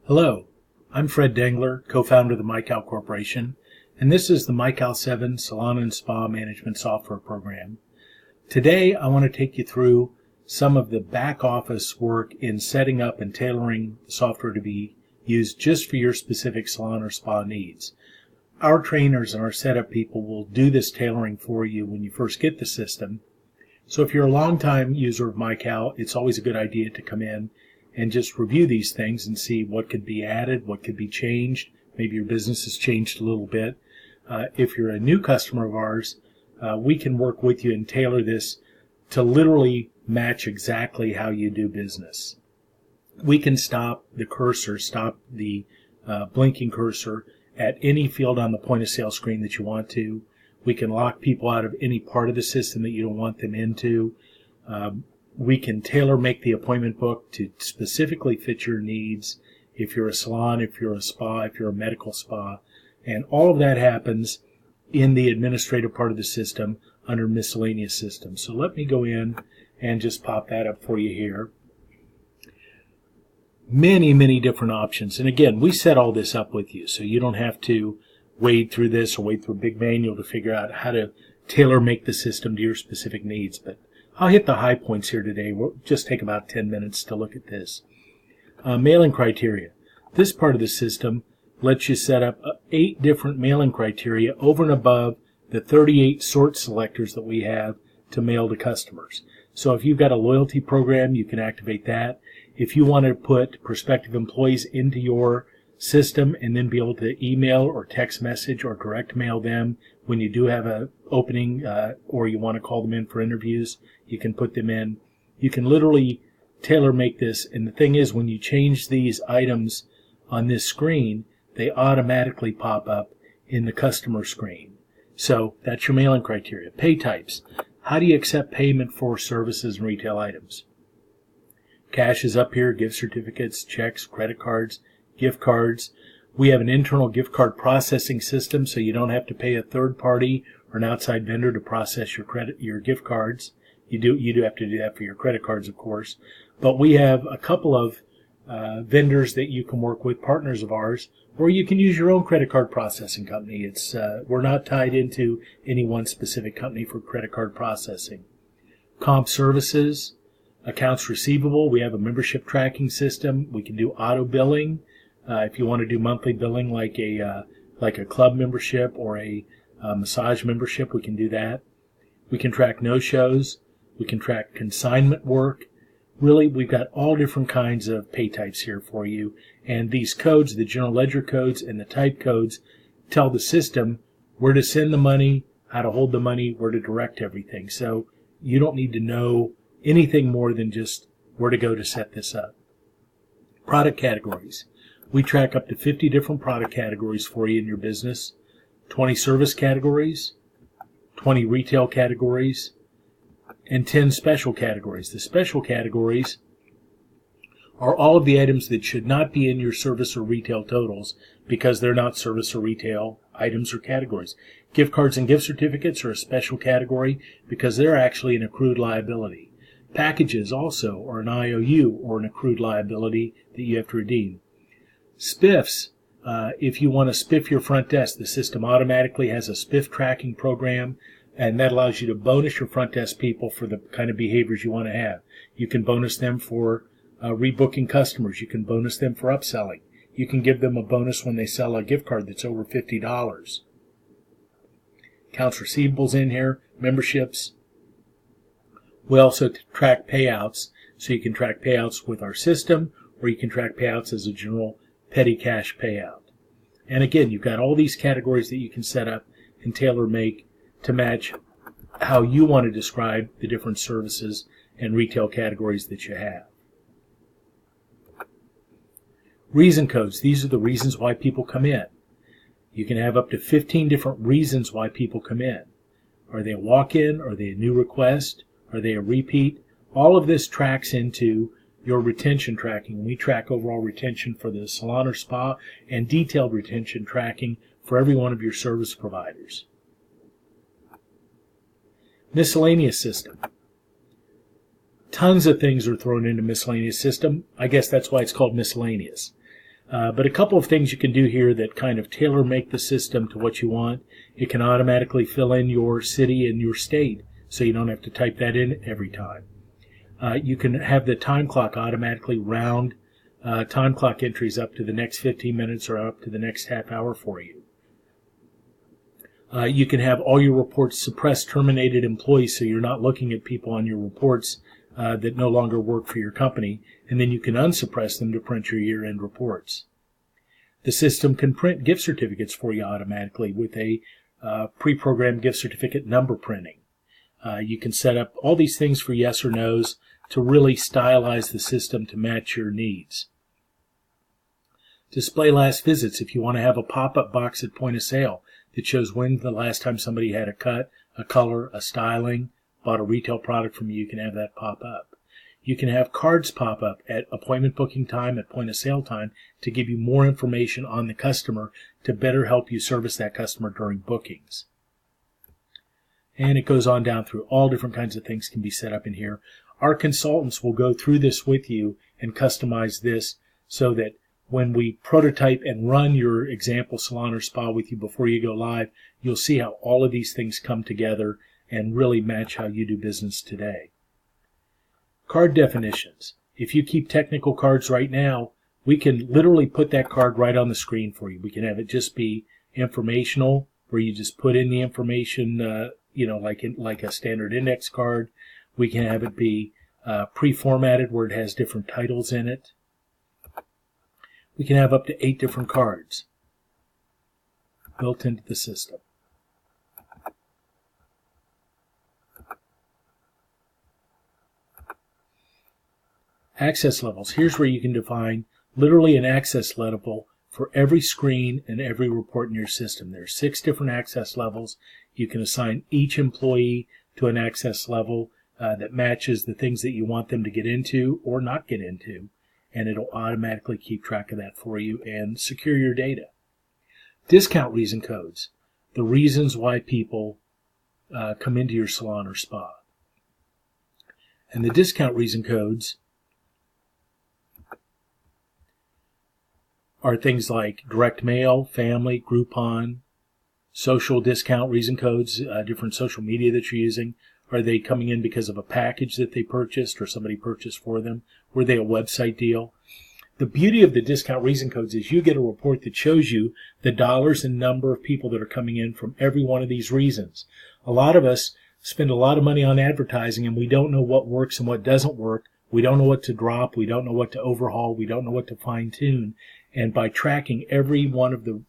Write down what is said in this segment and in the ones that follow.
Hello, I'm Fred Dengler, co-founder of the Mikal Corporation, and this is the Mikal 7 Salon and Spa Management Software Program. Today, I want to take you through some of the back office work in setting up and tailoring the software to be used just for your specific salon or spa needs. Our trainers and our setup people will do this tailoring for you when you first get the system. So if you're a long-time user of Mikal, it's always a good idea to come in and just review these things and see what could be added, what could be changed. Maybe your business has changed a little bit. If you're a new customer of ours, we can work with you and tailor this to literally match exactly how you do business. We can stop the cursor, stop the blinking cursor at any field on the point of sale screen that you want to. We can lock people out of any part of the system that you don't want them into. We can tailor-make the appointment book to specifically fit your needs if you're a salon, if you're a spa, if you're a medical spa. And all of that happens in the administrative part of the system under miscellaneous systems. So let me go in and just pop that up for you here. Many different options. And again, we set all this up with you, so you don't have to wade through this or wade through a big manual to figure out how to tailor-make the system to your specific needs. But I'll hit the high points here today. We'll just take about 10 minutes to look at this. Mailing criteria. This part of the system lets you set up 8 different mailing criteria over and above the 38 sort selectors that we have to mail to customers. So if you've got a loyalty program, you can activate that. If you want to put prospective employees into your system and then be able to email or text message or direct mail them when you do have an opening or you want to call them in for interviews, you can put them in. You can literally tailor make this, and the thing is, when you change these items on this screen, they automatically pop up in the customer screen. So that's your mailing criteria. Pay types. How do you accept payment for services and retail items? Cash is up here, gift certificates, checks, credit cards, gift cards. We have an internal gift card processing system, so you don't have to pay a third party or an outside vendor to process your gift cards. You do have to do that for your credit cards, of course. But we have a couple of vendors that you can work with, partners of ours, or you can use your own credit card processing company. We're not tied into any one specific company for credit card processing. Comp services, accounts receivable. We have a membership tracking system. We can do auto billing. If you want to do monthly billing like a club membership or a massage membership, we can do that. We can track no-shows. We can track consignment work. Really, we've got all different kinds of pay types here for you. And these codes, the general ledger codes and the type codes, tell the system where to send the money, how to hold the money, where to direct everything. So you don't need to know anything more than just where to go to set this up. Product categories. We track up to 50 different product categories for you in your business, 20 service categories, 20 retail categories, and 10 special categories. The special categories are all of the items that should not be in your service or retail totals because they're not service or retail items or categories. Gift cards and gift certificates are a special category because they're actually an accrued liability. Packages also are an IOU or an accrued liability that you have to redeem. Spiffs, if you want to spiff your front desk, the system automatically has a spiff tracking program, and that allows you to bonus your front desk people for the kind of behaviors you want to have. You can bonus them for rebooking customers. You can bonus them for upselling. You can give them a bonus when they sell a gift card that's over $50. Accounts receivables in here, memberships. We also track payouts, so you can track payouts with our system, or you can track payouts as a general petty cash payout. And again, you've got all these categories that you can set up and tailor-make to match how you want to describe the different services and retail categories that you have. Reason codes. These are the reasons why people come in. You can have up to 15 different reasons why people come in. Are they a walk-in? Are they a new request? Are they a repeat? All of this tracks into your retention tracking. We track overall retention for the salon or spa and detailed retention tracking for every one of your service providers. Miscellaneous system. Tons of things are thrown into miscellaneous system. I guess that's why it's called miscellaneous. But a couple of things you can do here that kind of tailor make the system to what you want. It can automatically fill in your city and your state, so you don't have to type that in every time. You can have the time clock automatically round time clock entries up to the next 15 minutes or up to the next half hour for you. You can have all your reports suppress terminated employees, so you're not looking at people on your reports that no longer work for your company, and then you can unsuppress them to print your year-end reports. The system can print gift certificates for you automatically with a pre-programmed gift certificate number printing. You can set up all these things for yes or no's to really stylize the system to match your needs. Display last visits. If you want to have a pop-up box at point of sale that shows when the last time somebody had a cut, a color, a styling, bought a retail product from you, you can have that pop up. You can have cards pop up at appointment booking time, at point of sale time, to give you more information on the customer to better help you service that customer during bookings. And it goes on down through all different kinds of things can be set up in here. Our consultants will go through this with you and customize this so that when we prototype and run your example salon or spa with you before you go live, you'll see how all of these things come together and really match how you do business today. Card definitions. If you keep technical cards right now, we can literally put that card right on the screen for you. We can have it just be informational, where you just put in the information, like a standard index card. We can have it be pre-formatted, where it has different titles in it. We can have up to 8 different cards built into the system. Access levels. Here's where you can define literally an access level for every screen and every report in your system. There are 6 different access levels. You can assign each employee to an access level that matches the things that you want them to get into or not get into, and it'll automatically keep track of that for you and secure your data. Discount reason codes. The reasons why people come into your salon or spa. And the discount reason codes are things like direct mail, family, Groupon, social discount reason codes, different social media that you're using. Are they coming in because of a package that they purchased or somebody purchased for them? Were they a website deal? The beauty of the discount reason codes is you get a report that shows you the dollars and number of people that are coming in from every one of these reasons. A lot of us spend a lot of money on advertising and we don't know what works and what doesn't work. We don't know what to drop. We don't know what to overhaul. We don't know what to fine tune. And by tracking every one of the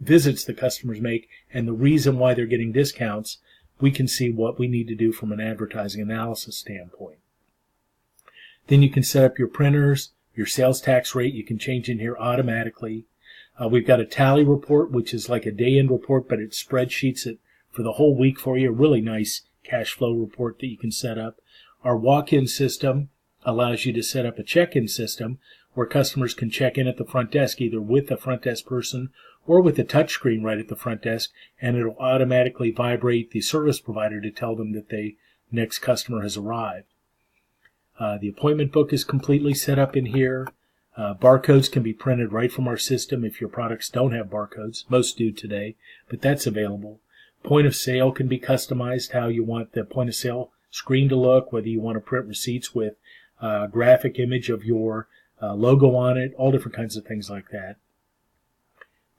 visits the customers make and the reason why they're getting discounts, we can see what we need to do from an advertising analysis standpoint. Then you can set up your printers, your sales tax rate. You can change in here automatically. We've got a tally report, which is like a day-end report, but it spreadsheets it for the whole week for you. A really nice cash flow report that you can set up. Our walk-in system allows you to set up a check-in system where customers can check in at the front desk, either with a front desk person or with a touch screen right at the front desk, and it'll automatically vibrate the service provider to tell them that the next customer has arrived. The appointment book is completely set up in here. Barcodes can be printed right from our system if your products don't have barcodes. Most do today, but that's available. Point of sale can be customized how you want the point of sale screen to look, whether you want to print receipts with a graphic image of your logo on it, all different kinds of things like that.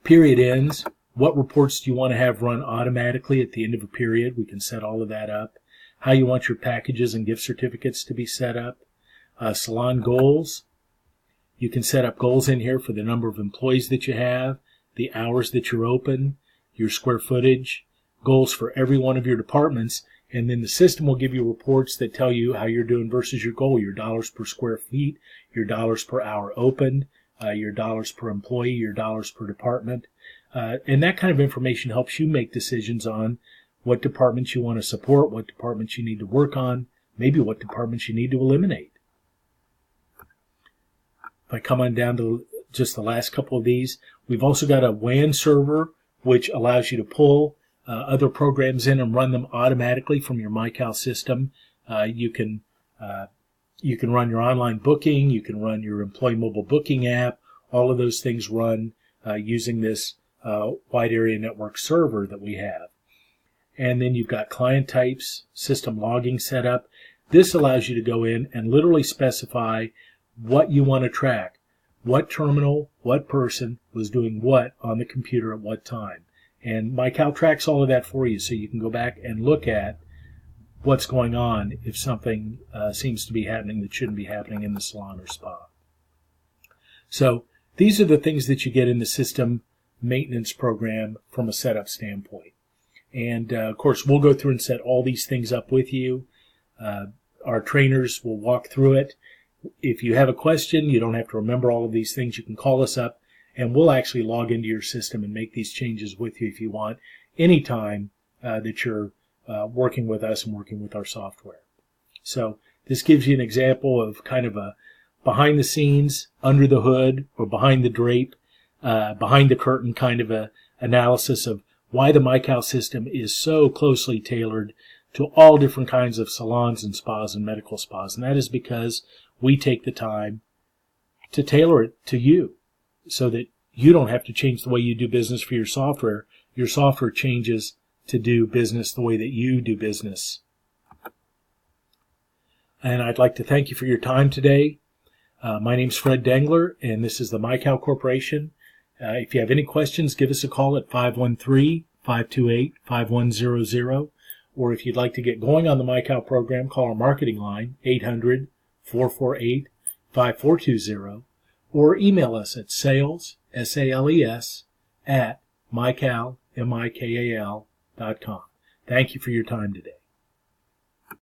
Period ends. What reports do you want to have run automatically at the end of a period? We can set all of that up. How you want your packages and gift certificates to be set up. Salon goals. You can set up goals in here for the number of employees that you have, the hours that you're open, your square footage, goals for every one of your departments, and then the system will give you reports that tell you how you're doing versus your goal, your dollars per square feet, your dollars per hour opened, your dollars per employee, your dollars per department. And that kind of information helps you make decisions on what departments you want to support, what departments you need to work on, maybe what departments you need to eliminate. If I come on down to just the last couple of these, we've also got a WAN server, which allows you to pull other programs in and run them automatically from your Mikal system. You can run your online booking, you can run your employee mobile booking app, All of those things run using this wide area network server that we have. And then you've got client types, system logging set up. This allows you to go in and literally specify what you want to track. What terminal, what person was doing what on the computer at what time. And Mikal tracks all of that for you, so you can go back and look at what's going on if something seems to be happening that shouldn't be happening in the salon or spa. So these are the things that you get in the system maintenance program from a setup standpoint. And of course, we'll go through and set all these things up with you. Our trainers will walk through it. If you have a question, you don't have to remember all of these things. You can call us up, and we'll actually log into your system and make these changes with you if you want, anytime that you're working with us and working with our software. So this gives you an example of kind of a behind the scenes, under the hood, or behind the drape, behind the curtain kind of a analysis of why the Mikal system is so closely tailored to all different kinds of salons and spas and medical spas. And that is because we take the time to tailor it to you so that you don't have to change the way you do business for your software. Your software changes to do business the way that you do business. And I'd like to thank you for your time today. My name's Fred Dengler, and this is the Mikal Corporation. If you have any questions, give us a call at 513-528-5100. Or if you'd like to get going on the Mikal program, call our marketing line, 800-448-5420, or email us at sales, S-A-L-E-S, at Mikal, M-I-K-A-L.com. Thank you for your time today.